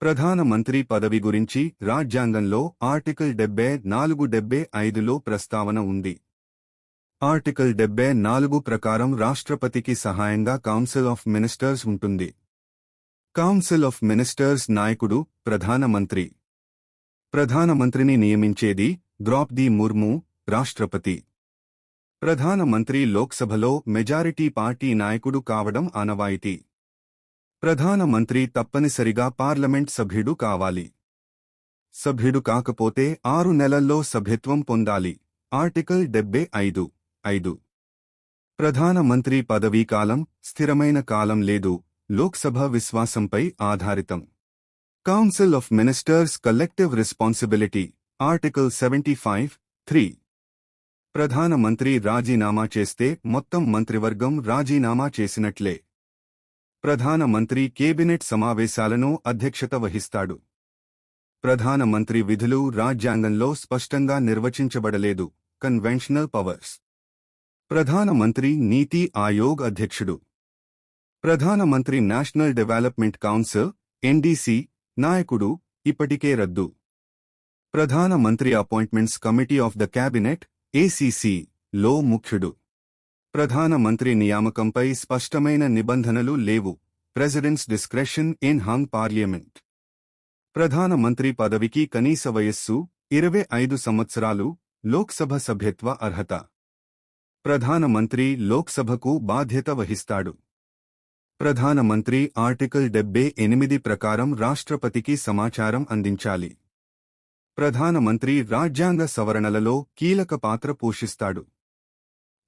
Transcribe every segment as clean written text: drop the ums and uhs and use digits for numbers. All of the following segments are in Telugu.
ప్రధానమంత్రి పదవి గురించి రాజ్యాంగంలో ఆర్టికల్ 74-75లో ప్రస్తావన ఉంది. ఆర్టికల్ 74 ప్రకారం రాష్ట్రపతికి సహాయంగా కౌన్సిల్ ఆఫ్ మినిస్టర్స్ ఉంటుంది. కౌన్సిల్ ఆఫ్ మినిస్టర్స్ నాయకుడు ప్రధానమంత్రి. ప్రధానమంత్రిని నియమించేది ద్రౌపది ముర్ము, రాష్ట్రపతి. ప్రధానమంత్రి లోక్సభలో మెజారిటీ పార్టీ నాయకుడు కావడం ఆనవాయితీ. ప్రధానమంత్రి తప్పనిసరిగా పార్లమెంట్ సభ్యుడు కావాలి. సభ్యుడు కాకపోతే 6 నెలల్లో సభ్యత్వం పొందాలి. ఆర్టికల్ 75(5). ప్రధానమంత్రి పదవీకాలం స్థిరమైన కాలం లేదు, లోక్సభ విశ్వాసంపై ఆధారితం. Council of ministers collective responsibility. Article 75(3). ప్రధానమంత్రి రాజీనామా చేస్తే మొత్తం మంత్రివర్గం రాజీనామా చేసినట్లే. ప్రధానమంత్రి కేబినెట్ సమావేశాలను అధ్యక్షత వహిస్తాడు. ప్రధానమంత్రి విధులు రాజ్యాంగంలో స్పష్టంగా నిర్వచించబడలేదు. Conventional powers. ప్రధానమంత్రి నీతి ఆయోగ్ అధ్యక్షుడు. ప్రధానమంత్రి నేషనల్ డెవలప్మెంట్ కౌన్సిల్ (ఎన్డీసీ) నాయకుడు ఇప్పటికే రద్దు. ప్రధానమంత్రి appointments committee of the cabinet (ఏసీసీ) లో ముఖ్యుడు. ప్రధానమంత్రి నియామకంపై స్పష్టమైన నిబంధనలు లేవు. President's discretion in hung parliament. ప్రధానమంత్రి పదవికి కనీస వయస్సు 25 సంవత్సరాలు. లోక్సభ సభ్యత్వ అర్హత. ప్రధానమంత్రి లోక్సభకు బాధ్యత వహిస్తాడు. ప్రధానమంత్రి ఆర్టికల్ 78 ప్రకారం రాష్ట్రపతికి సమాచారం అందించాలి. ప్రధానమంత్రి రాజ్యాంగ సవరణలలో కీలక పాత్ర పోషిస్తాడు.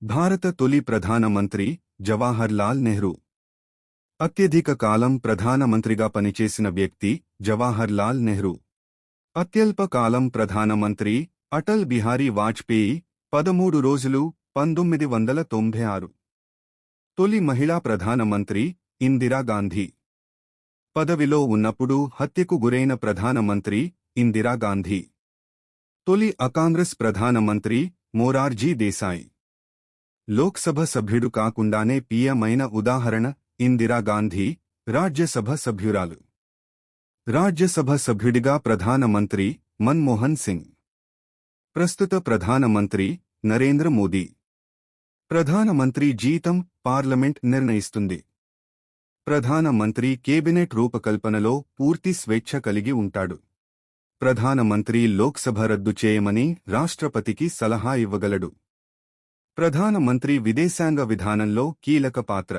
భారత తొలి ప్రధానమంత్రి జవహర్ లాల్ నెహ్రూ. అత్యధిక కాలం ప్రధానమంత్రిగా పనిచేసిన వ్యక్తి జవహర్ లాల్ నెహ్రూ. అత్యల్ప కాలం ప్రధానమంత్రి అటల్ బిహారీ వాజ్పేయి 13 రోజులు 1996. తొలి మహిళా ప్రధానమంత్రి ఇందిరాగాంధీ. పదవిలో ఉన్నప్పుడు హత్యకు గురైన ప్రధానమంత్రి ఇందిరాగాంధీ. తొలి అకాంగ్రెస్ ప్రధానమంత్రి మొరార్జీ దేశాయ్. లోక్సభ సభ్యుడు కాకుండానే పీఎం అయిన ఉదాహరణ ఇందిరాగాంధీ. రాజ్యసభ సభ్యురాలు. రాజ్యసభ సభ్యుడిగా ప్రధానమంత్రి మన్మోహన్ సింగ్. ప్రస్తుత ప్రధానమంత్రి నరేంద్ర మోదీ. ప్రధానమంత్రి జీతం పార్లమెంట్ నిర్ణయిస్తుంది. ప్రధానమంత్రి కేబినెట్ రూపకల్పనలో పూర్తి స్వేచ్ఛ కలిగి ఉంటాడు. ప్రధానమంత్రి లోక్సభ రద్దు చేయమని రాష్ట్రపతికి సలహా ఇవ్వగలడు. ప్రధానమంత్రి విదేశాంగ విధానంలో కీలక పాత్ర.